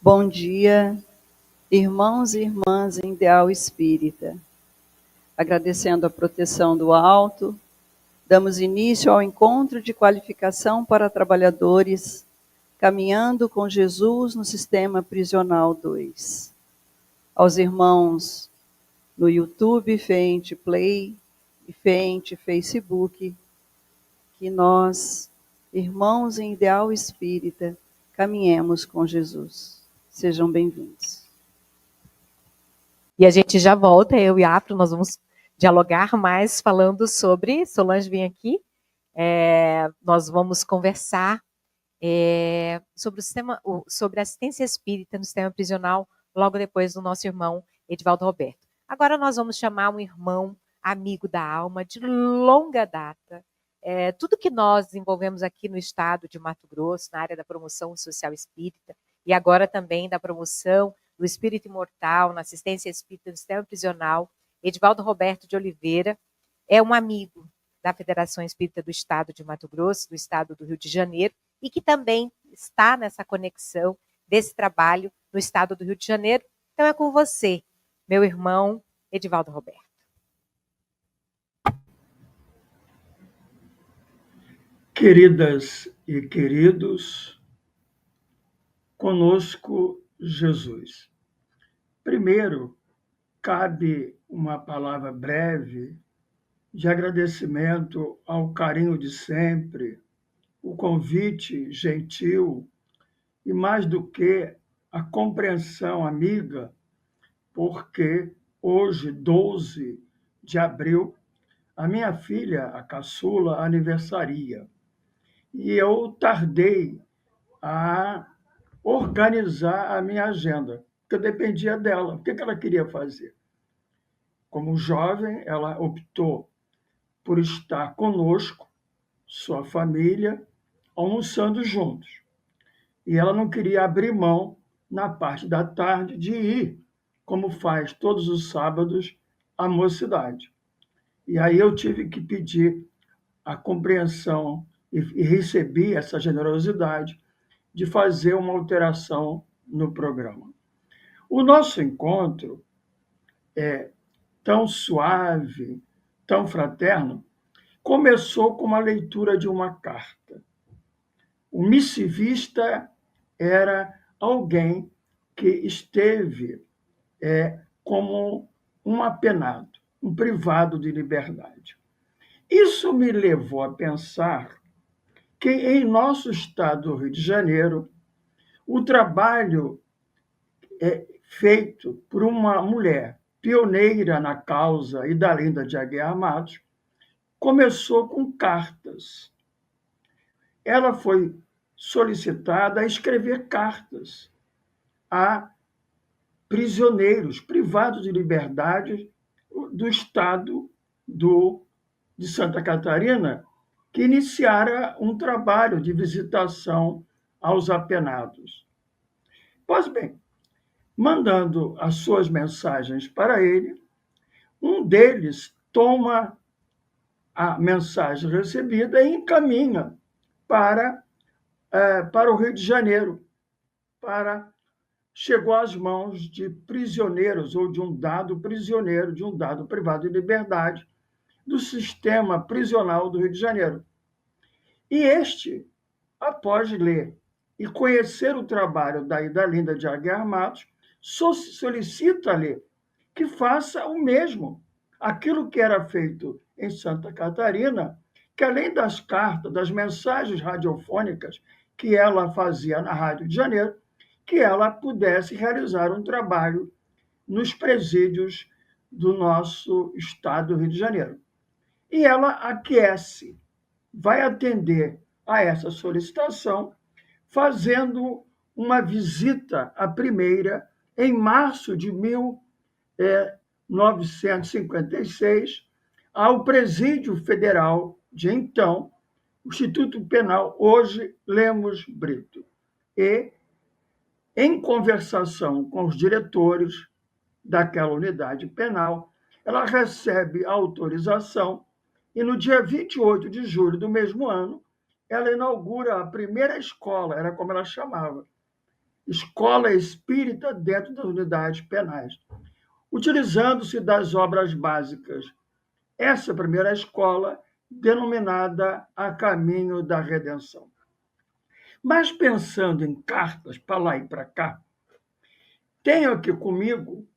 Bom dia, irmãos e irmãs em Ideal Espírita. Agradecendo a proteção do alto, damos início ao encontro de qualificação para trabalhadores, caminhando com Jesus no Sistema Prisional 2. Aos irmãos no YouTube, Fente Play e Fente Facebook, que nós, irmãos em Ideal Espírita, caminhemos com Jesus. Sejam bem-vindos. E a gente já volta, eu e Afro, nós vamos dialogar mais falando sobre, Solange vem aqui, nós vamos conversar sobre sobre assistência espírita no sistema prisional, logo depois do nosso irmão Edivaldo Roberto. Agora nós vamos chamar um irmão, amigo da alma, de longa data. Tudo que nós desenvolvemos aqui no estado de Mato Grosso, na área da promoção social espírita, e agora também da promoção do espírito imortal, na assistência espírita no sistema prisional, Edivaldo Roberto de Oliveira é um amigo da Federação Espírita do Estado de Mato Grosso, do Estado do Rio de Janeiro, e que também está nessa conexão desse trabalho no Estado do Rio de Janeiro. Então é com você, meu irmão Edivaldo Roberto. Queridas e queridos, conosco Jesus. Primeiro, cabe uma palavra breve de agradecimento ao carinho de sempre, o convite gentil e, mais do que, a compreensão amiga, porque hoje, 12 de abril, a minha filha, a caçula, aniversaria. E eu tardei a organizar a minha agenda, porque eu dependia dela. O que ela queria fazer? Como jovem, ela optou por estar conosco, sua família, almoçando juntos. E ela não queria abrir mão, na parte da tarde, de ir, como faz todos os sábados, à mocidade. E aí eu tive que pedir a compreensão e recebi essa generosidade de fazer uma alteração no programa. O nosso encontro é tão suave, tão fraterno, começou com uma leitura de uma carta. O missivista era alguém que esteve como um apenado, um privado de liberdade. Isso me levou a pensar que em nosso estado do Rio de Janeiro, o trabalho feito por uma mulher pioneira na causa Idalinda de Aguiar Matos começou com cartas. Ela foi solicitada a escrever cartas a prisioneiros privados de liberdade do estado de Santa Catarina, que iniciara um trabalho de visitação aos apenados. Pois bem, mandando as suas mensagens para ele, um deles toma a mensagem recebida e encaminha para o Rio de Janeiro, chegou às mãos de prisioneiros ou de um dado prisioneiro, de um dado privado de liberdade do sistema prisional do Rio de Janeiro. E este, após ler e conhecer o trabalho da Idalinda de Aguiar Matos, solicita-lhe que faça o mesmo, aquilo que era feito em Santa Catarina, que além das cartas, das mensagens radiofônicas que ela fazia na Rádio de Janeiro, que ela pudesse realizar um trabalho nos presídios do nosso estado do Rio de Janeiro. E ela aquece, vai atender a essa solicitação, fazendo uma visita, a primeira, em março de 1956, ao Presídio Federal de então, o Instituto Penal, hoje Lemos Brito. E, em conversação com os diretores daquela unidade penal, ela recebe a autorização e, no dia 28 de julho do mesmo ano, ela inaugura a primeira escola, era como ela chamava, escola espírita dentro das unidades penais, utilizando-se das obras básicas. Essa primeira escola, denominada A Caminho da Redenção. Mas pensando em cartas para lá e para cá, tenho aqui comigo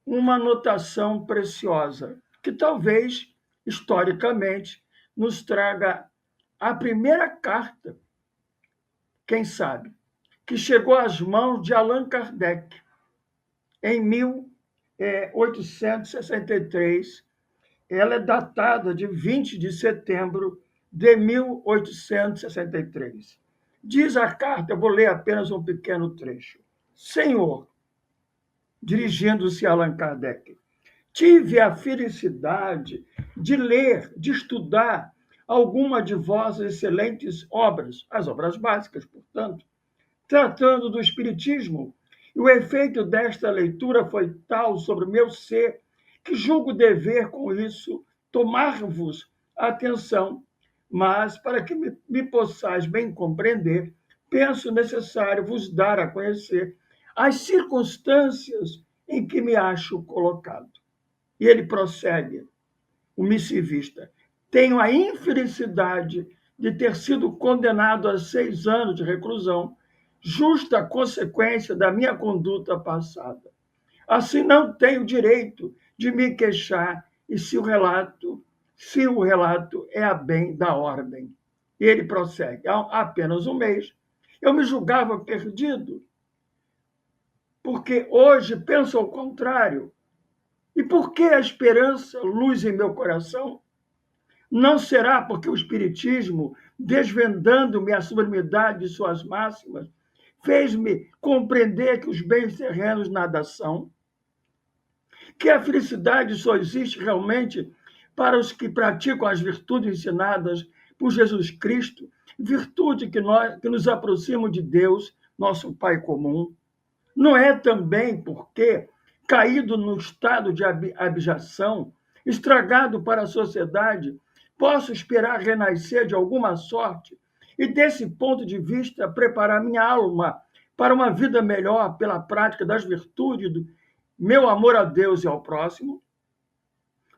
uma anotação preciosa, que talvez, historicamente, nos traga a primeira carta, quem sabe, que chegou às mãos de Allan Kardec, em 1863. Ela é datada de 20 de setembro de 1863. Diz a carta, eu vou ler apenas um pequeno trecho. Senhor, dirigindo-se a Allan Kardec, tive a felicidade de ler, de estudar alguma de vossas excelentes obras, as obras básicas, portanto, tratando do Espiritismo, e o efeito desta leitura foi tal sobre o meu ser que julgo dever, com isso, tomar-vos atenção, mas, para que me possais bem compreender, penso necessário vos dar a conhecer as circunstâncias em que me acho colocado. E ele prossegue, o missivista. Tenho a infelicidade de ter sido condenado a 6 anos de reclusão, justa consequência da minha conduta passada. Assim, não tenho direito de me queixar e se o relato é a bem da ordem. E ele prossegue. Há apenas um mês, eu me julgava perdido, porque hoje penso ao contrário. E por que a esperança luz em meu coração? Não será porque o Espiritismo, desvendando-me a sublimidade de suas máximas, fez-me compreender que os bens terrenos nada são? Que a felicidade só existe realmente para os que praticam as virtudes ensinadas por Jesus Cristo, virtude que nos aproximam de Deus, nosso Pai comum? Não é também porque, caído no estado de abjação, estragado para a sociedade, posso esperar renascer de alguma sorte e, desse ponto de vista, preparar minha alma para uma vida melhor pela prática das virtudes do meu amor a Deus e ao próximo?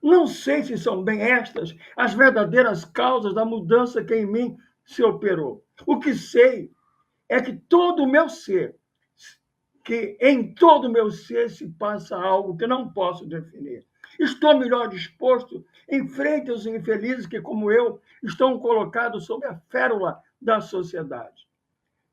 Não sei se são bem estas as verdadeiras causas da mudança que em mim se operou. O que sei é que em todo o meu ser se passa algo que não posso definir. Estou melhor disposto em frente aos infelizes que, como eu, estão colocados sob a férula da sociedade.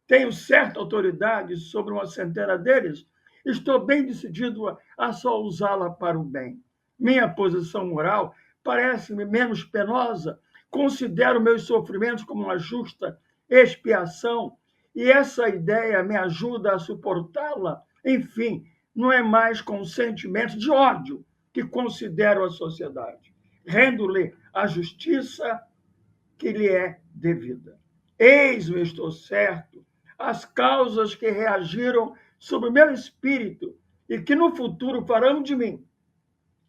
Tenho certa autoridade sobre uma centena deles, estou bem decidido a só usá-la para o bem. Minha posição moral parece-me menos penosa, considero meus sofrimentos como uma justa expiação, e essa ideia me ajuda a suportá-la. Enfim, não é mais com sentimento de ódio que considero a sociedade. Rendo-lhe a justiça que lhe é devida. Eis-me, estou certo, as causas que reagiram sobre o meu espírito e que no futuro farão de mim.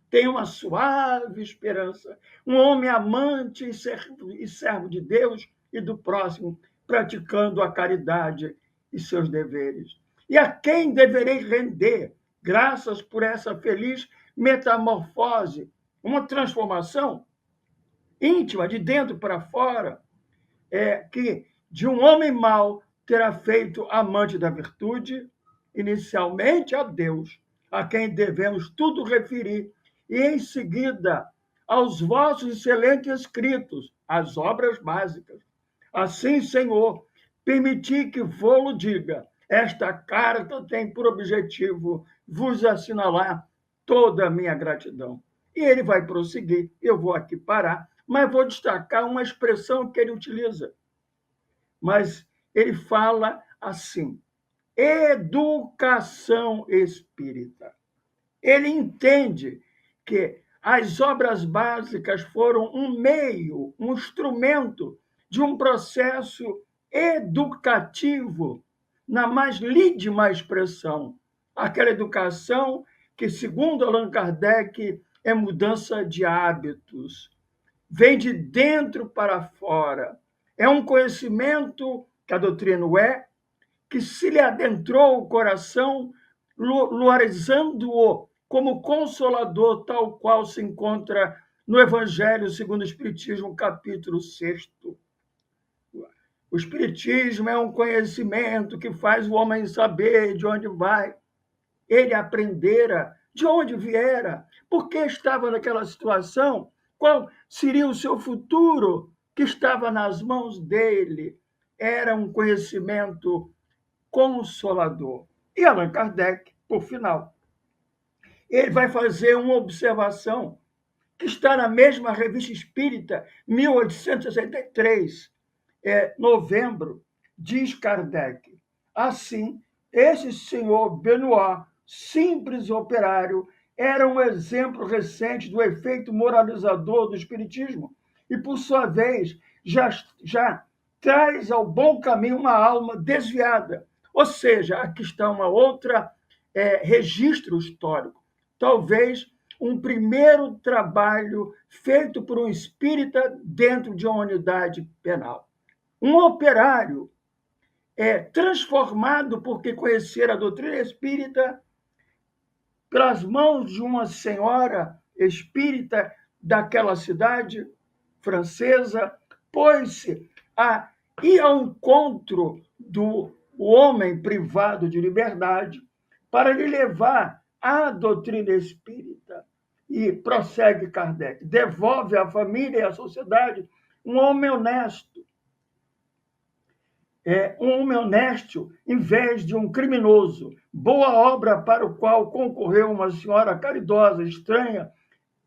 Tenho uma suave esperança, um homem amante e servo de Deus e do próximo, praticando a caridade e seus deveres. E a quem deverei render graças por essa feliz metamorfose, uma transformação íntima, de dentro para fora, que de um homem mau terá feito amante da virtude, inicialmente a Deus, a quem devemos tudo referir, e em seguida aos vossos excelentes escritos, as obras básicas. Assim, Senhor, permiti que vô-lo diga, esta carta tem por objetivo vos assinalar toda a minha gratidão. E ele vai prosseguir, eu vou aqui parar, mas vou destacar uma expressão que ele utiliza. Mas ele fala assim, educação espírita. Ele entende que as obras básicas foram um meio, um instrumento de um processo educativo, na mais lídima expressão. Aquela educação que, segundo Allan Kardec, é mudança de hábitos. Vem de dentro para fora. É um conhecimento que a doutrina é, que se lhe adentrou o coração, luarizando-o como consolador, tal qual se encontra no Evangelho segundo o Espiritismo, capítulo 6º. O Espiritismo é um conhecimento que faz o homem saber de onde vai. Ele aprendera de onde viera, por que estava naquela situação, qual seria o seu futuro, que estava nas mãos dele. Era um conhecimento consolador. E Allan Kardec, por final, ele vai fazer uma observação que está na mesma Revista Espírita, 1863, novembro, diz Kardec. Assim, esse senhor Benoit, simples operário, era um exemplo recente do efeito moralizador do Espiritismo e, por sua vez, já traz ao bom caminho uma alma desviada. Ou seja, aqui está uma outra registro histórico. Talvez um primeiro trabalho feito por um espírita dentro de uma unidade penal. Um operário transformado porque conhecer a doutrina espírita pelas mãos de uma senhora espírita daquela cidade francesa, pôs-se a ir ao encontro do homem privado de liberdade para lhe levar a doutrina espírita. E prossegue Kardec, devolve à família e à sociedade um homem honesto, em vez de um criminoso. Boa obra para o qual concorreu uma senhora caridosa, estranha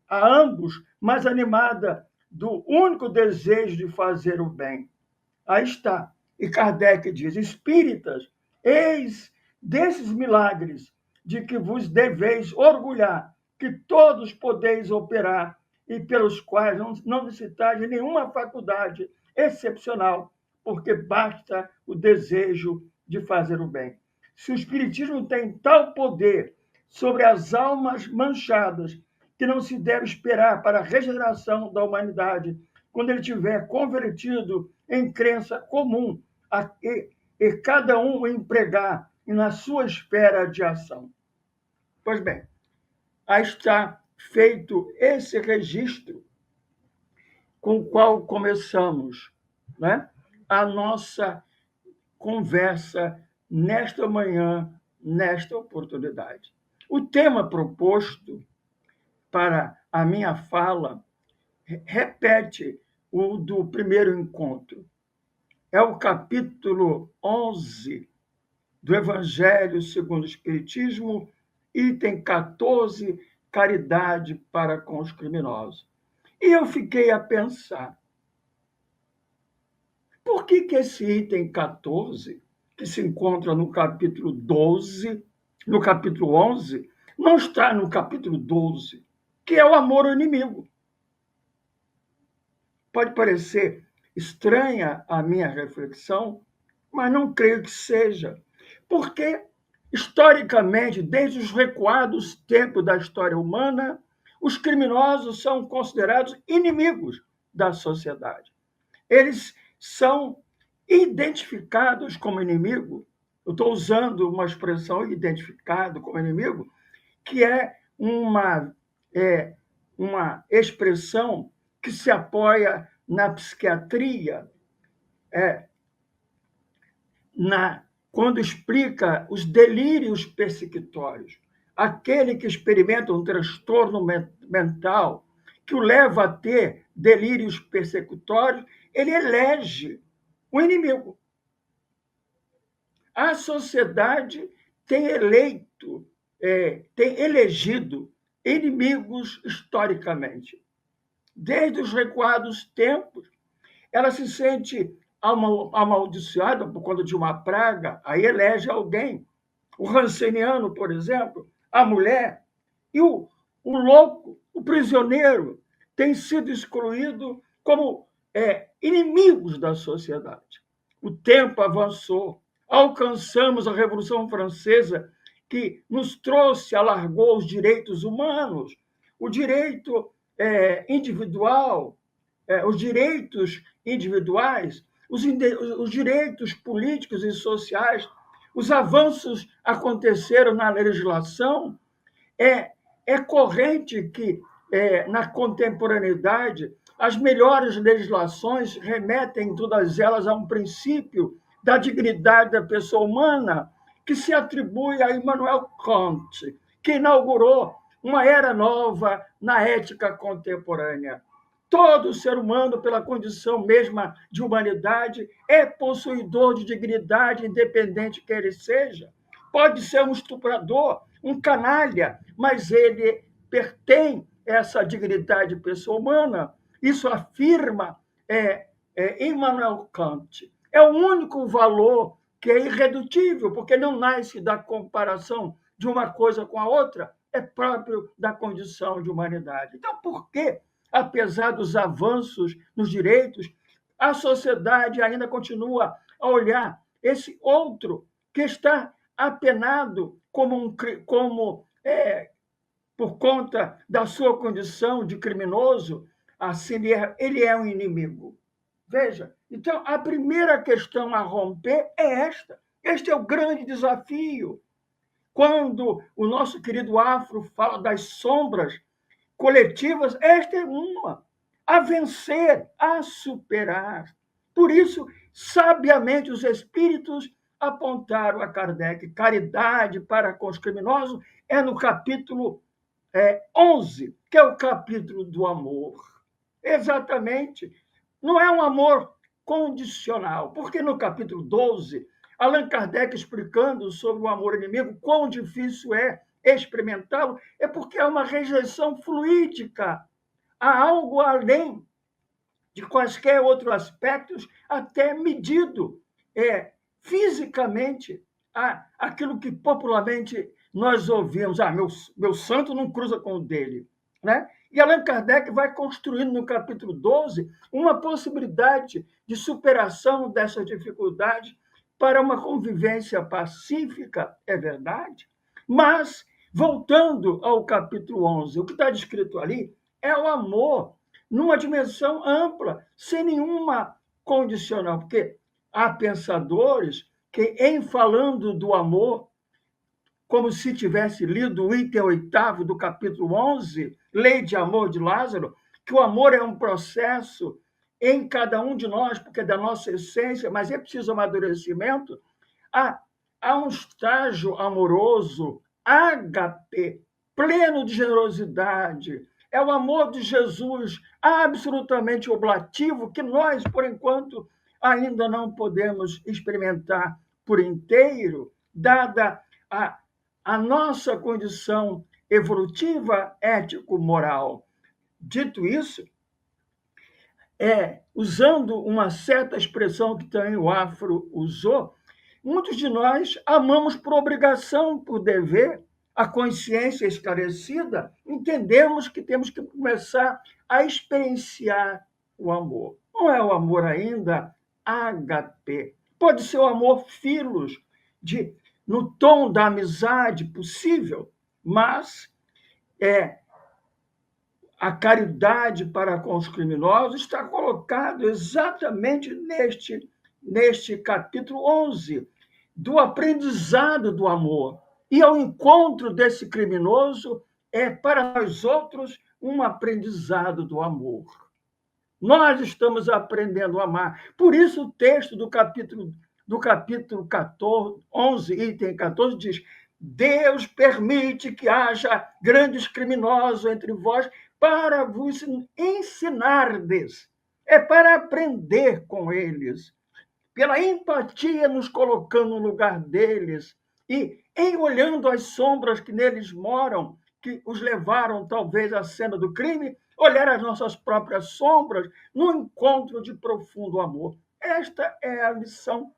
a ambos, mas animada do único desejo de fazer o bem. Aí está. E Kardec diz, espíritas, eis desses milagres de que vos deveis orgulhar, que todos podeis operar e pelos quais não necessitais de nenhuma faculdade excepcional, porque basta o desejo de fazer o bem. Se o Espiritismo tem tal poder sobre as almas manchadas, que não se deve esperar para a regeneração da humanidade, quando ele tiver convertido em crença comum, e cada um o empregar na sua esfera de ação. Pois bem, aí está feito esse registro com o qual começamos, né, a nossa conversa nesta manhã, nesta oportunidade. O tema proposto para a minha fala repete o do primeiro encontro. É o capítulo 11 do Evangelho segundo o Espiritismo, item 14, caridade para com os criminosos. E eu fiquei a pensar, por que esse item 14, que se encontra no capítulo 12, no capítulo 11, não está no capítulo 12, que é o amor ao inimigo? Pode parecer estranha a minha reflexão, mas não creio que seja. Porque, historicamente, desde os recuados tempos da história humana, os criminosos são considerados inimigos da sociedade. Eles são identificados como inimigo. Eu estou usando uma expressão, identificado como inimigo, que é uma expressão que se apoia na psiquiatria, quando explica os delírios persecutórios. Aquele que experimenta um transtorno mental que o leva a ter delírios persecutórios, ele elege o inimigo. A sociedade tem elegido inimigos historicamente. Desde os recuados tempos, ela se sente amaldiçoada por conta de uma praga, aí elege alguém. O ranceniano, por exemplo, a mulher, e o louco, o prisioneiro, têm sido excluídos como inimigos da sociedade. O tempo avançou, alcançamos a Revolução Francesa, que nos trouxe, alargou os direitos humanos, o direito individual, os direitos individuais, os direitos políticos e sociais os avanços aconteceram na legislação, é corrente que, na contemporaneidade, as melhores legislações remetem todas elas a um princípio da dignidade da pessoa humana que se atribui a Immanuel Kant, que inaugurou uma era nova na ética contemporânea. Todo ser humano, pela condição mesma de humanidade, é possuidor de dignidade, independente que ele seja. Pode ser um estuprador, um canalha, mas ele pertence a essa dignidade de pessoa humana. Isso afirma Immanuel Kant. É o único valor que é irredutível, porque não nasce da comparação de uma coisa com a outra, é próprio da condição de humanidade. Então, por que, apesar dos avanços nos direitos, a sociedade ainda continua a olhar esse outro que está apenado por conta da sua condição de criminoso, assim ele é um inimigo? Veja, então a primeira questão a romper é esta. Este é o grande desafio. Quando o nosso querido Afro fala das sombras coletivas, esta é uma, a vencer, a superar. Por isso, sabiamente, os espíritos apontaram a Kardec: caridade para com os criminosos é no capítulo 11, que é o capítulo do amor. Exatamente. Não é um amor condicional, porque no capítulo 12, Allan Kardec explicando sobre o amor inimigo, quão difícil é experimentá-lo, é porque há uma rejeição fluídica, há algo além de quaisquer outros aspectos, até medido fisicamente, aquilo que popularmente nós ouvimos: meu santo não cruza com o dele, né? E Allan Kardec vai construindo no capítulo 12 uma possibilidade de superação dessas dificuldades para uma convivência pacífica, é verdade, mas, voltando ao capítulo 11, o que está descrito ali é o amor numa dimensão ampla, sem nenhuma condicional, porque há pensadores que, em falando do amor, como se tivesse lido o item 8º do capítulo 11, Lei de Amor de Lázaro, que o amor é um processo em cada um de nós, porque é da nossa essência, mas é preciso amadurecimento. Há um estágio amoroso, ágape, pleno de generosidade. É o amor de Jesus, absolutamente oblativo, que nós, por enquanto, ainda não podemos experimentar por inteiro, dada a nossa condição evolutiva, ético-moral. Dito isso, usando uma certa expressão que também o Afro usou, muitos de nós amamos por obrigação, por dever. A consciência esclarecida, entendemos que temos que começar a experienciar o amor. Não é o amor ainda HP. Pode ser o amor filos, no tom da amizade possível, mas a caridade para com os criminosos está colocado exatamente neste capítulo 11, do aprendizado do amor. E ao encontro desse criminoso é para nós outros um aprendizado do amor. Nós estamos aprendendo a amar. Por isso o texto do capítulo 14, 11, item 14, diz: Deus permite que haja grandes criminosos entre vós para vos ensinardes. É para aprender com eles. Pela empatia, nos colocando no lugar deles e, em olhando as sombras que neles moram, que os levaram talvez à cena do crime, olhar as nossas próprias sombras no encontro de profundo amor. Esta é a lição,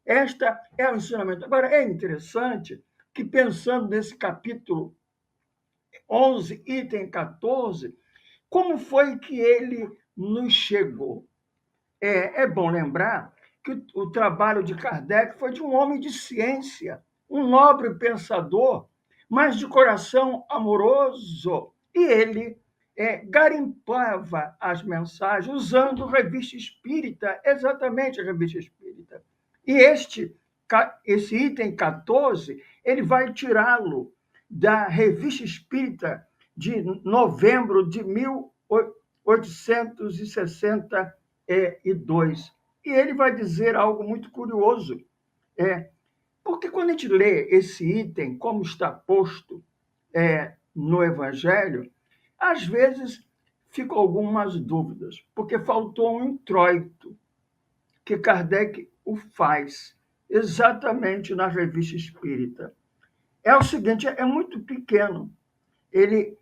esta é o ensinamento. Agora, é interessante que, pensando nesse capítulo 11, item 14, como foi que ele nos chegou? É bom lembrar que o trabalho de Kardec foi de um homem de ciência, um nobre pensador, mas de coração amoroso. E ele garimpava as mensagens usando revista espírita, exatamente a revista espírita. E este esse item 14, ele vai tirá-lo da Revista Espírita de novembro de 1862. E ele vai dizer algo muito curioso. Porque quando a gente lê esse item, como está posto no Evangelho, às vezes ficam algumas dúvidas, porque faltou um introito que Kardec o faz exatamente na Revista Espírita. É o seguinte, é muito pequeno. Ele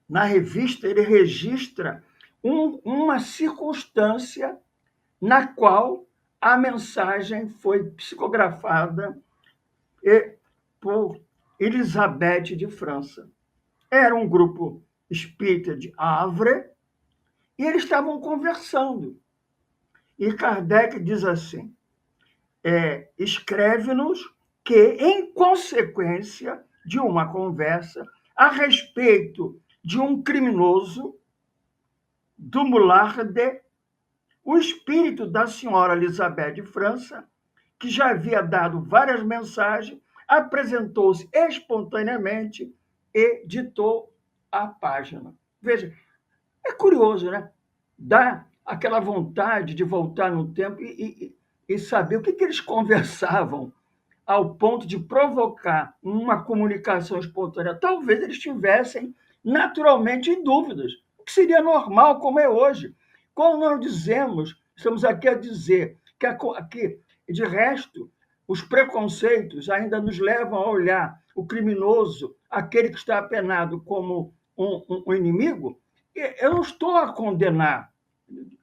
na revista, ele registra uma circunstância na qual a mensagem foi psicografada por Elizabeth de França. Era um grupo espírita de Havre e eles estavam conversando. E Kardec diz assim, escreve-nos que, em consequência de uma conversa a respeito de um criminoso do Mularde, o espírito da senhora Elizabeth de França, que já havia dado várias mensagens, apresentou-se espontaneamente e ditou a página. Veja, é curioso, né? Dá aquela vontade de voltar no tempo e saber o que eles conversavam ao ponto de provocar uma comunicação espontânea. Talvez eles estivessem naturalmente em dúvidas, o que seria normal, como é hoje. Quando nós estamos aqui a dizer que de resto, os preconceitos ainda nos levam a olhar o criminoso, aquele que está apenado, como um inimigo, eu não estou a condenar.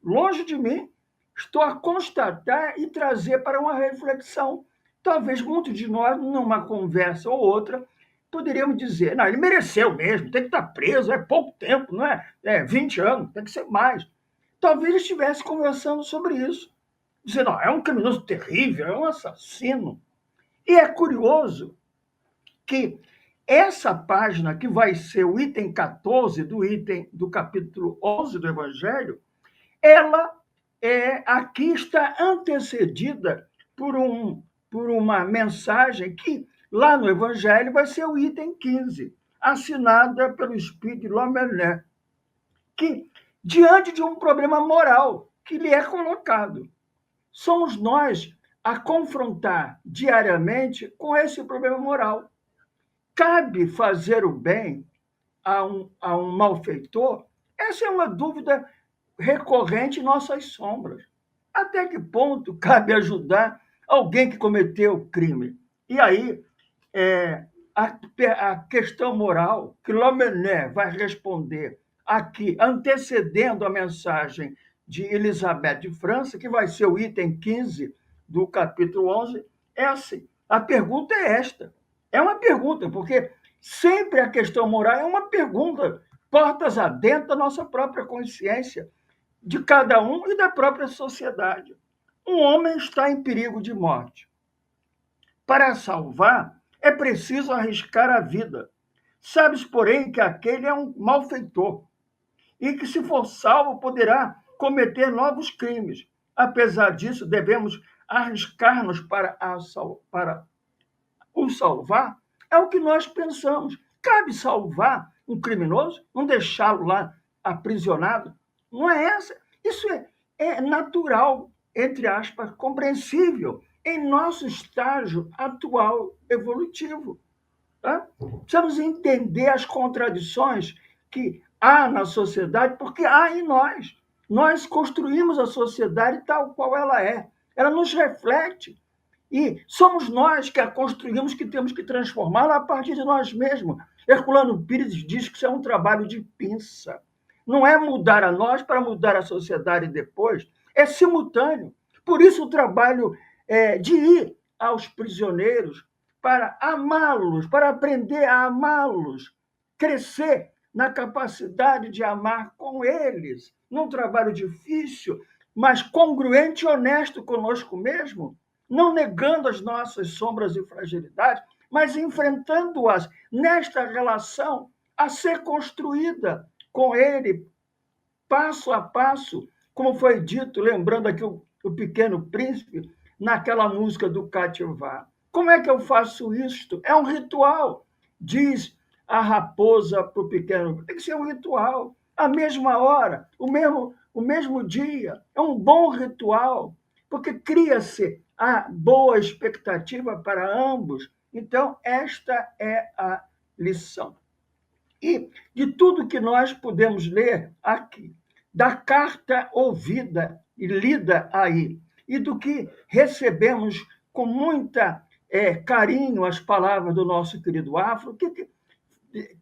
Longe de mim, estou a constatar e trazer para uma reflexão. Talvez muitos de nós, numa conversa ou outra, poderíamos dizer, não, ele mereceu mesmo, tem que estar preso, é pouco tempo, não é? 20 anos, tem que ser mais. Talvez estivesse conversando sobre isso. Dizendo, não, é um criminoso terrível, é um assassino. E é curioso que essa página, que vai ser o item 14 do capítulo 11 do Evangelho, ela aqui está antecedida por uma mensagem que, lá no Evangelho, vai ser o item 15, assinada pelo Espírito de Lamennais, que, diante de um problema moral que lhe é colocado, somos nós a confrontar diariamente com esse problema moral. Cabe fazer o bem a um malfeitor? Essa é uma dúvida recorrente em nossas sombras. Até que ponto cabe ajudar alguém que cometeu crime? E aí, a questão moral que Lamennais vai responder aqui, antecedendo a mensagem de Elizabeth de França, que vai ser o item 15 do capítulo 11, é assim. A pergunta é esta. É uma pergunta, porque sempre a questão moral é uma pergunta, portas adentro da nossa própria consciência, de cada um e da própria sociedade. Um homem está em perigo de morte. Para salvar, é preciso arriscar a vida. Sabes, porém, que aquele é um malfeitor e que, se for salvo, poderá cometer novos crimes. Apesar disso, devemos arriscar-nos para o salvar. É o que nós pensamos. Cabe salvar um criminoso? Não deixá-lo lá aprisionado? Não é essa. Isso é natural, entre aspas, compreensível em nosso estágio atual evolutivo. Tá? Precisamos entender as contradições que há na sociedade, porque há em nós. Nós construímos a sociedade tal qual ela é. Ela nos reflete. E somos nós que a construímos, que temos que transformá-la a partir de nós mesmos. Herculano Pires diz que isso é um trabalho de pinça. Não é mudar a nós para mudar a sociedade depois, é simultâneo. Por isso o trabalho de ir aos prisioneiros para amá-los, para aprender a amá-los, crescer na capacidade de amar com eles, num trabalho difícil, mas congruente e honesto conosco mesmo, não negando as nossas sombras e fragilidades, mas enfrentando-as nesta relação a ser construída com ele, passo a passo, como foi dito, lembrando aqui o Pequeno Príncipe, naquela música do Cativar. Como é que eu faço isto? É um ritual, diz a raposa para o pequeno. Tem que ser um ritual. A mesma hora, o mesmo dia. É um bom ritual, porque cria-se a boa expectativa para ambos. Então, esta é a lição. E de tudo que nós podemos ler aqui, da carta ouvida e lida aí, e do que recebemos com muita carinho as palavras do nosso querido Afro, o que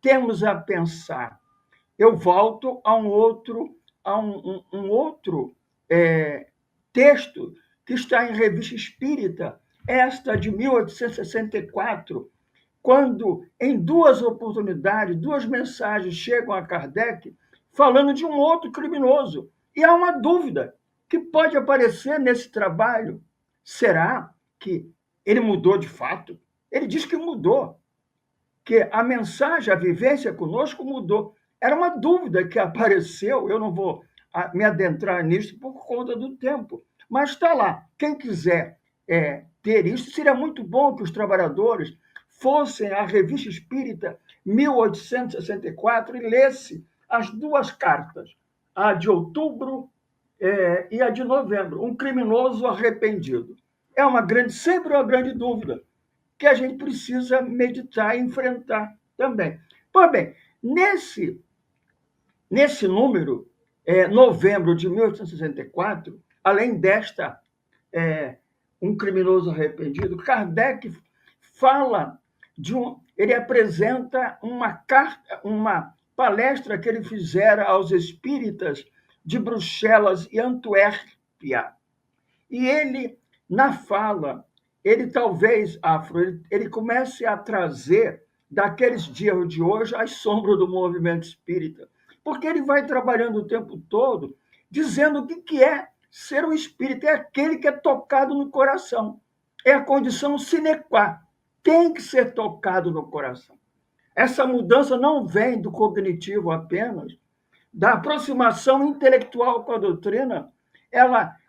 temos a pensar? Eu volto a um outro texto que está em Revista Espírita, esta de 1864, quando, em duas oportunidades, duas mensagens chegam a Kardec falando de um outro criminoso. E há uma dúvida que pode aparecer nesse trabalho. Será que ele mudou de fato? Ele diz que mudou, que a mensagem, a vivência conosco mudou. Era uma dúvida que apareceu, eu não vou me adentrar nisso por conta do tempo, mas está lá. Quem quiser ter isso, seria muito bom que os trabalhadores fossem à Revista Espírita 1864 e lesse as duas cartas, a de outubro e a de novembro, um criminoso arrependido. É sempre uma grande dúvida que a gente precisa meditar e enfrentar também. Pois bem, nesse número, novembro de 1864, além desta um criminoso arrependido, Kardec fala ele apresenta uma palestra que ele fizera aos espíritas de Bruxelas e Antuérpia. E ele, na fala, ele talvez, Afro, ele comece a trazer daqueles dias de hoje as sombras do movimento espírita, porque ele vai trabalhando o tempo todo dizendo o que é ser um espírita, é aquele que é tocado no coração, é a condição sine qua, tem que ser tocado no coração. Essa mudança não vem do cognitivo apenas, da aproximação intelectual com a doutrina,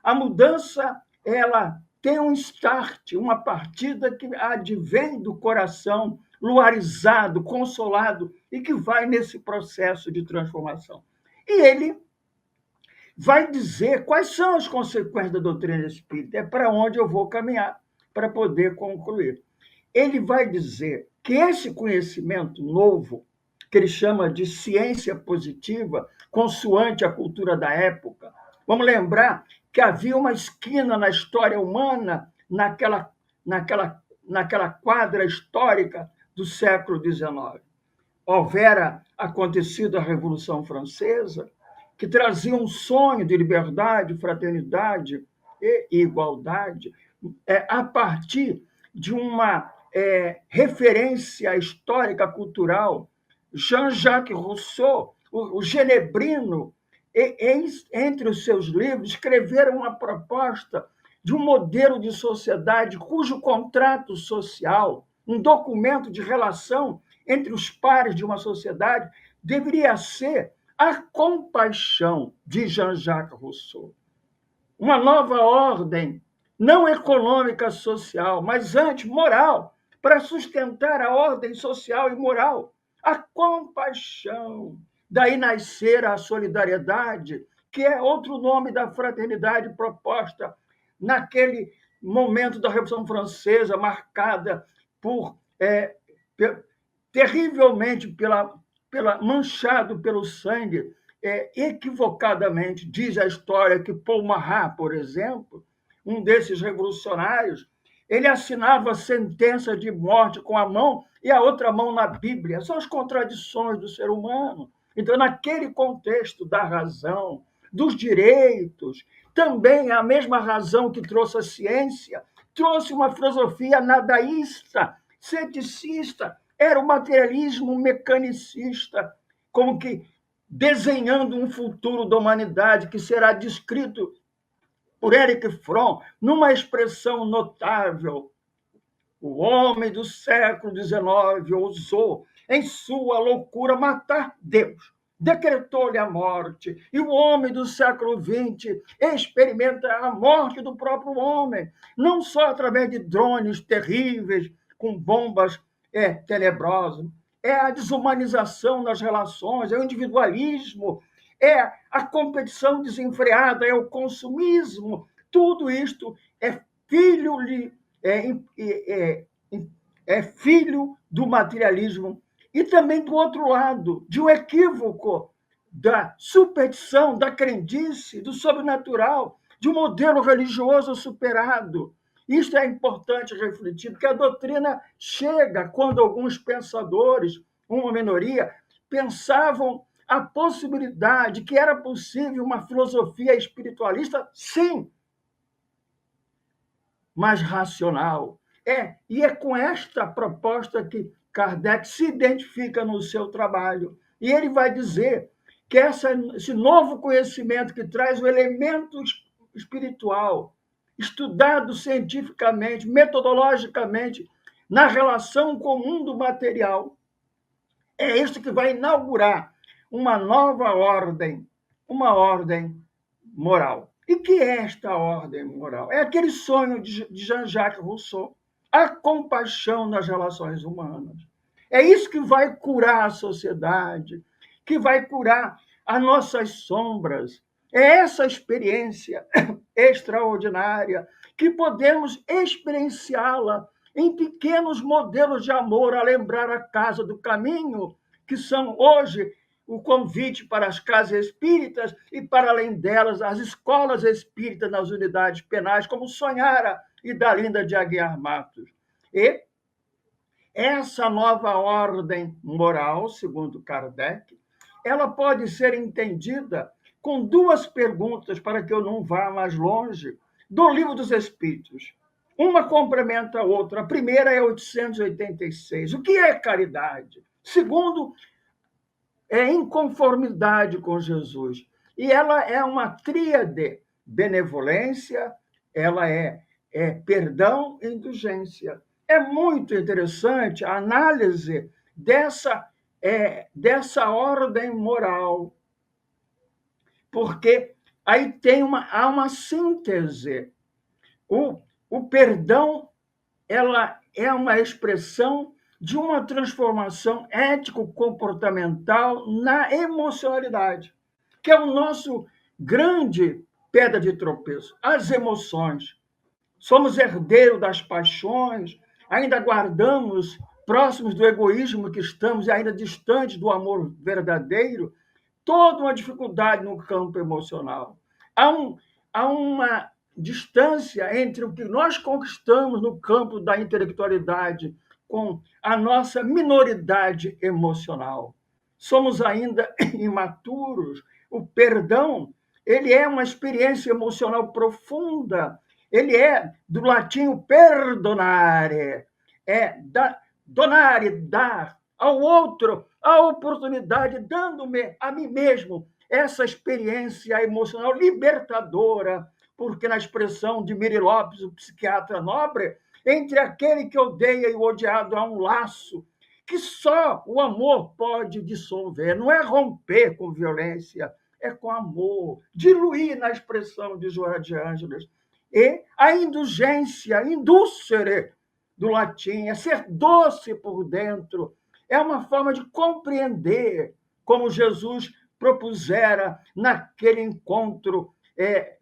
a mudança ela tem um start, uma partida que advém do coração luarizado, consolado, e que vai nesse processo de transformação. E ele vai dizer quais são as consequências da doutrina espírita, é para onde eu vou caminhar para poder concluir. Ele vai dizer que esse conhecimento novo, que ele chama de ciência positiva, consoante a cultura da época, vamos lembrar que havia uma esquina na história humana, naquela quadra histórica do século XIX. Houvera acontecido a Revolução Francesa, que trazia um sonho de liberdade, fraternidade e igualdade, a partir de uma referência histórica, cultural. Jean-Jacques Rousseau, o genebrino, entre os seus livros, escreveram uma proposta de um modelo de sociedade cujo contrato social, um documento de relação entre os pares de uma sociedade, deveria ser a compaixão de Jean-Jacques Rousseau. Uma nova ordem, não econômica social, mas antes moral, para sustentar a ordem social e moral. A compaixão. Daí nascer a solidariedade, que é outro nome da fraternidade proposta naquele momento da Revolução Francesa, marcada terrivelmente manchado pelo sangue, equivocadamente. Diz a história que Paul Marat, por exemplo, um desses revolucionários, ele assinava a sentença de morte com a mão e a outra mão na Bíblia. São as contradições do ser humano. Então, naquele contexto da razão, dos direitos, também a mesma razão que trouxe a ciência, trouxe uma filosofia nadaísta, ceticista, era o materialismo mecanicista, como que desenhando um futuro da humanidade que será descrito por Erich Fromm numa expressão notável. O homem do século XIX ousou, em sua loucura, matar Deus. decretou-lhe a morte. E o homem do século XX experimenta a morte do próprio homem, não só através de drones terríveis, com bombas tenebrosas, é a desumanização das relações, é o individualismo, é a competição desenfreada, é o consumismo. Tudo isto é filho, é filho do materialismo e também, do outro lado, de um equívoco da superstição, da crendice, do sobrenatural, de um modelo religioso superado. Isto é importante refletir, porque a doutrina chega quando alguns pensadores, uma minoria, pensavam a possibilidade que era possível uma filosofia espiritualista, sim, mas racional. E é com esta proposta que Kardec se identifica no seu trabalho. E ele vai dizer que esse novo conhecimento que traz o elemento espiritual, estudado cientificamente, metodologicamente, na relação com o mundo material, é isso que vai inaugurar uma nova ordem, uma ordem moral. E que é esta ordem moral? É aquele sonho de Jean-Jacques Rousseau, a compaixão nas relações humanas. É isso que vai curar a sociedade, que vai curar as nossas sombras. É essa experiência extraordinária que podemos experienciá-la em pequenos modelos de amor, a lembrar a Casa do Caminho, que são hoje o convite para as casas espíritas e, para além delas, as escolas espíritas nas unidades penais, como Sonhara e Dalinda de Aguiar Matos. E essa nova ordem moral, segundo Kardec, ela pode ser entendida com duas perguntas, para que eu não vá mais longe, do Livro dos Espíritos. Uma complementa a outra. A primeira é 886. O que é caridade? Segundo, é inconformidade com Jesus. E ela é uma tríade: benevolência, ela é perdão e indulgência. É muito interessante a análise dessa ordem moral, porque aí há uma síntese. O perdão, ela é uma expressão de uma transformação ético-comportamental na emocionalidade, que é o nosso grande pedra de tropeço, as emoções. Somos herdeiros das paixões, ainda guardamos, próximos do egoísmo que estamos, e ainda distantes do amor verdadeiro, toda uma dificuldade no campo emocional. Há uma distância entre o que nós conquistamos no campo da intelectualidade com a nossa minoridade emocional. Somos ainda imaturos. O perdão, ele é uma experiência emocional profunda. Ele é do latim perdonare, donare, dar ao outro a oportunidade, dando-me a mim mesmo essa experiência emocional libertadora, porque, na expressão de Miri Lopes, o psiquiatra nobre, entre aquele que odeia e o odiado há um laço que só o amor pode dissolver. Não é romper com violência, é com amor, diluir, na expressão de Joana de Ângeles. E a indulgência, indulcere, do latim, é ser doce por dentro, é uma forma de compreender, como Jesus propusera naquele encontro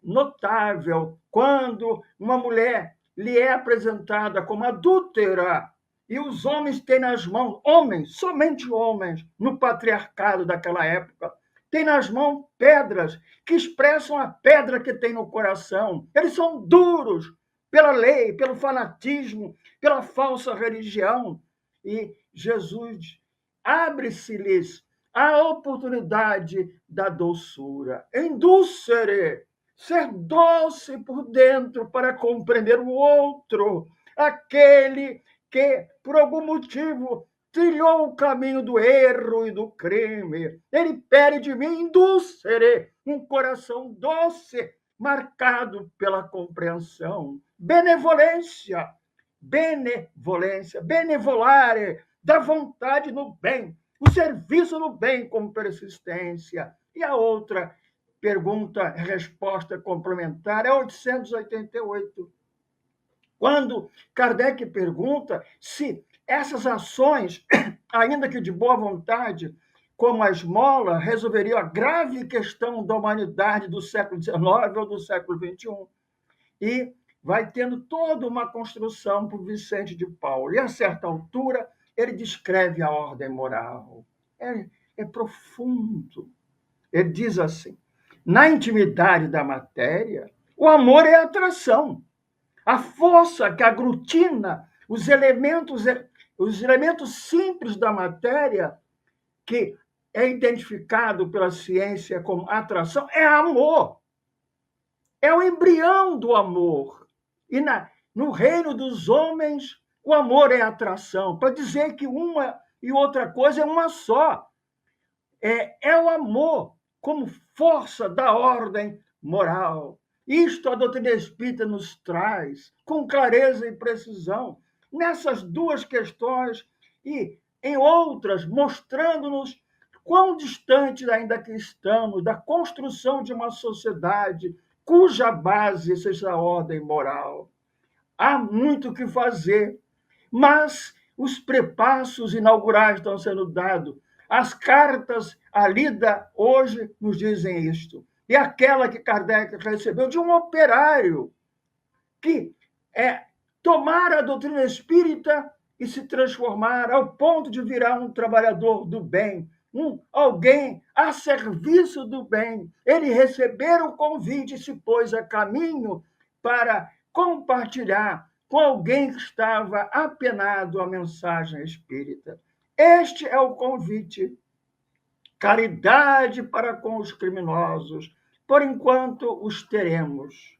notável, quando uma mulher lhe é apresentada como adúltera, e os homens têm nas mãos, homens, somente homens, no patriarcado daquela época, têm nas mãos pedras que expressam a pedra que tem no coração. Eles são duros pela lei, pelo fanatismo, pela falsa religião. E Jesus abre-se-lhes a oportunidade da doçura. Indulcere, ser doce por dentro para compreender o outro, aquele que, por algum motivo, trilhou o caminho do erro e do crime. Ele pede de mim, indulcere, um coração doce, marcado pela compreensão. Benevolência, benevolare, da vontade no bem. o serviço no bem como persistência. E a outra pergunta-resposta complementar é 888. Quando Kardec pergunta se essas ações, ainda que de boa vontade, como a esmola, resolveriam a grave questão da humanidade do século XIX ou do século XXI. E vai tendo toda uma construção por Vicente de Paulo. E, a certa altura, ele descreve a ordem moral. É profundo. Ele diz assim: na intimidade da matéria, o amor é a atração. A força que aglutina os elementos simples da matéria, que é identificado pela ciência como atração, é amor. É o embrião do amor. E no reino dos homens, o amor é atração, para dizer que uma e outra coisa é uma só. É o amor como força da ordem moral. Isto a doutrina espírita nos traz com clareza e precisão nessas duas questões e em outras, mostrando-nos quão distante ainda que estamos da construção de uma sociedade cuja base seja a ordem moral. Há muito o que fazer, mas os prepassos inaugurais estão sendo dados. As cartas, a lida hoje, nos dizem isto. E aquela que Kardec recebeu de um operário que tomar a doutrina espírita e se transformar ao ponto de virar um trabalhador do bem, alguém a serviço do bem. Ele receber o convite e se pôs a caminho para compartilhar com alguém que estava apenado a mensagem espírita. Este é o convite. Caridade para com os criminosos, por enquanto os teremos.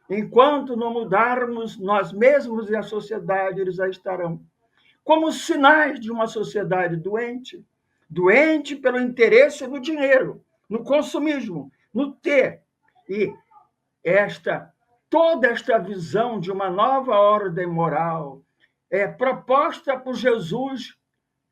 Enquanto não mudarmos nós mesmos e a sociedade, eles já estarão. Como sinais de uma sociedade doente. Doente pelo interesse no dinheiro, no consumismo, no ter. E toda esta visão de uma nova ordem moral é proposta por Jesus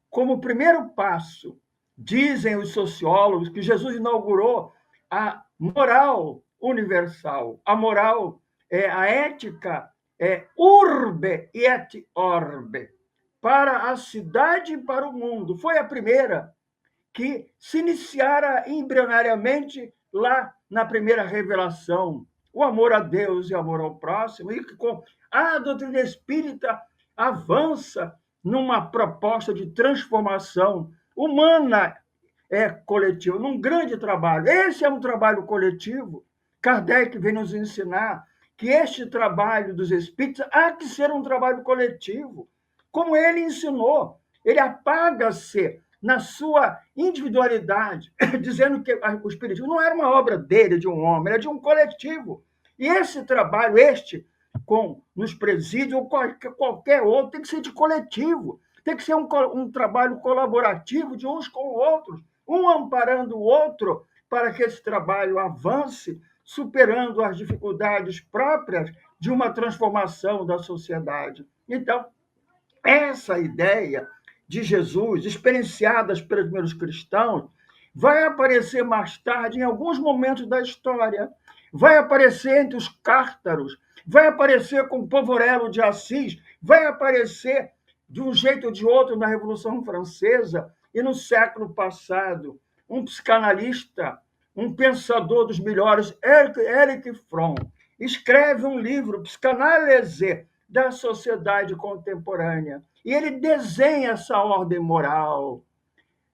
como primeiro passo. Dizem os sociólogos que Jesus inaugurou a moral universal, a moral, a ética, urbe et orbe, para a cidade e para o mundo. Foi a primeira que se iniciara embrionariamente lá na primeira revelação, o amor a Deus e o amor ao próximo, e com a doutrina espírita avança numa proposta de transformação humana coletiva, num grande trabalho. Esse é um trabalho coletivo. Kardec vem nos ensinar que este trabalho dos espíritos há que ser um trabalho coletivo. Como ele ensinou, ele apaga-se na sua individualidade, dizendo que o espiritismo não era uma obra dele, de um homem, era de um coletivo. E esse trabalho, nos presídios ou qualquer outro, tem que ser de coletivo, tem que ser um trabalho colaborativo de uns com outros, um amparando o outro, para que esse trabalho avance, superando as dificuldades próprias de uma transformação da sociedade. Então, essa ideia de Jesus, experienciadas pelos primeiros cristãos, vai aparecer mais tarde em alguns momentos da história. Vai aparecer entre os cártaros, vai aparecer com Povorello de Assis, vai aparecer de um jeito ou de outro na Revolução Francesa e no século passado. Um psicanalista, um pensador dos melhores, Erich Fromm, escreve um livro, Psicanálise da Sociedade Contemporânea, e ele desenha essa ordem moral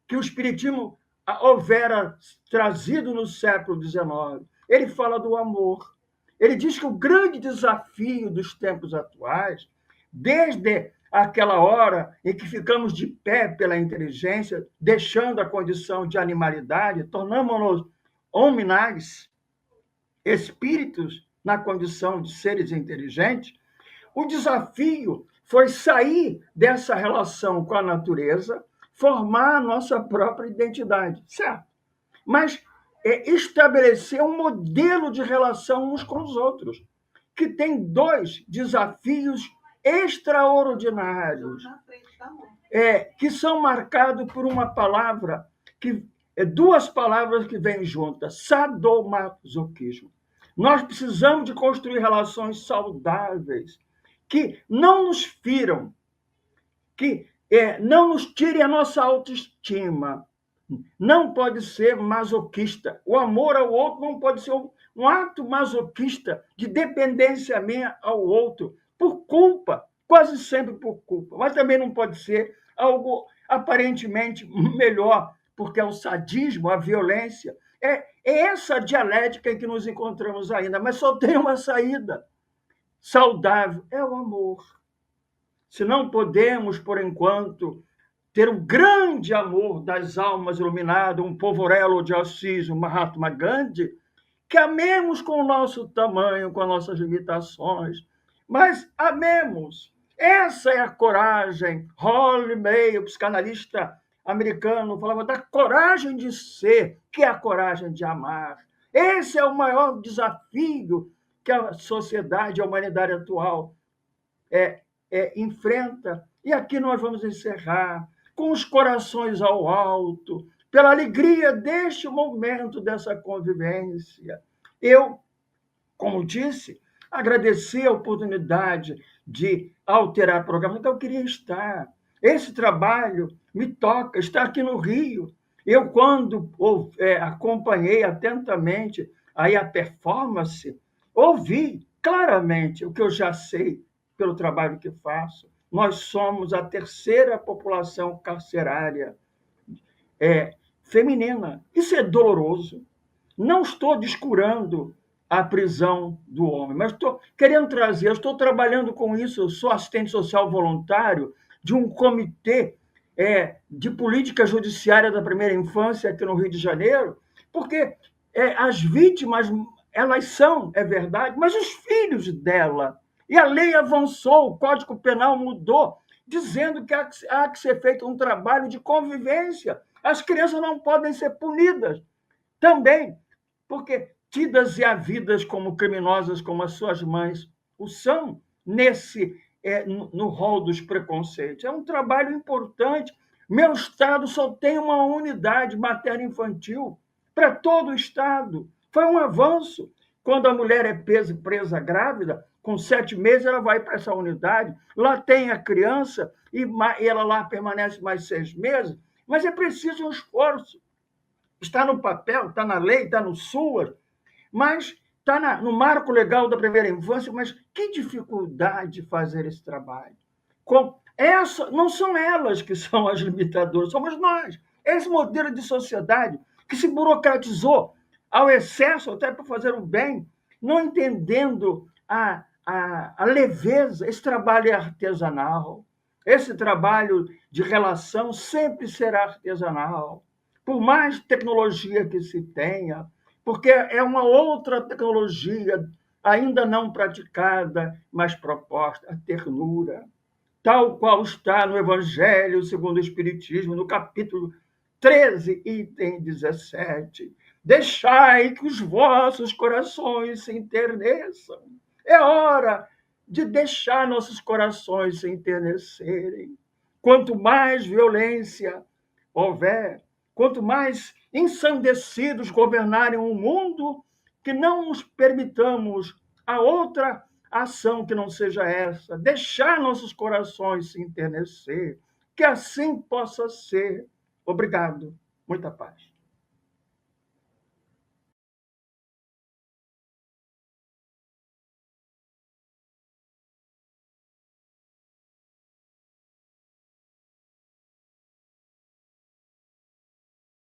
que o Espiritismo houvera trazido no século XIX. Ele fala do amor. Ele diz que o grande desafio dos tempos atuais, desde aquela hora em que ficamos de pé pela inteligência, deixando a condição de animalidade, tornamos-nos hominais, espíritos na condição de seres inteligentes, o desafio foi sair dessa relação com a natureza, formar a nossa própria identidade, certo? Mas estabelecer um modelo de relação uns com os outros, que tem dois desafios extraordinários. que são marcados por uma palavra, duas palavras que vêm juntas: sadomasoquismo. Nós precisamos de construir relações saudáveis, que não nos firam, que não nos tirem a nossa autoestima. Não pode ser masoquista. O amor ao outro não pode ser um ato masoquista de dependência minha ao outro, por culpa, quase sempre por culpa. Mas também não pode ser algo aparentemente melhor, porque é o sadismo, a violência. É essa dialética em que nos encontramos ainda, mas só tem uma saída saudável: é o amor. Se não podemos, por enquanto, ter o grande amor das almas iluminadas, um Povorello de Assis, um Mahatma Gandhi, que amemos com o nosso tamanho, com as nossas limitações, mas amemos. Essa é a coragem. Holly May, o psicanalista americano, falava da coragem de ser, que é a coragem de amar. Esse é o maior desafio que a sociedade, a humanidade atual enfrenta. E aqui nós vamos encerrar com os corações ao alto, pela alegria deste momento, dessa convivência. Eu, como disse, agradeci a oportunidade de alterar o programa, então eu queria estar. Esse trabalho me toca, está aqui no Rio. Eu, quando acompanhei atentamente aí a performance, ouvi claramente o que eu já sei pelo trabalho que faço. Nós somos a terceira população carcerária feminina. Isso é doloroso. Não estou descurando a prisão do homem, mas estou querendo trazer, eu estou trabalhando com isso, eu sou assistente social voluntário de um comitê de política judiciária da primeira infância aqui no Rio de Janeiro, porque as vítimas, elas são, é verdade, mas os filhos dela. E a lei avançou, o Código Penal mudou, dizendo que há que ser feito um trabalho de convivência. As crianças não podem ser punidas também, porque tidas e havidas como criminosas, como as suas mães o são, no rol dos preconceitos. É um trabalho importante. Meu estado só tem uma unidade materno-infantil para todo o estado. Foi um avanço. Quando a mulher é presa grávida, com 7 meses, ela vai para essa unidade, lá tem a criança e ela lá permanece mais 6 meses, mas é preciso um esforço. Está no papel, está na lei, está no SUAS, mas está no marco legal da primeira infância, mas que dificuldade fazer esse trabalho. Não são elas que são as limitadoras, somos nós. Esse modelo de sociedade que se burocratizou ao excesso, até para fazer o bem, não entendendo a leveza. Esse trabalho é artesanal, esse trabalho de relação sempre será artesanal, por mais tecnologia que se tenha, porque é uma outra tecnologia ainda não praticada, mas proposta, a ternura, tal qual está no Evangelho segundo o Espiritismo, no capítulo 13, item 17. Deixai que os vossos corações se enterneçam. É hora de deixar nossos corações se enternecerem. Quanto mais violência houver, quanto mais ensandecidos governarem o mundo, que não nos permitamos a outra ação que não seja essa, deixar nossos corações se enternecer, que assim possa ser. Obrigado. Muita paz.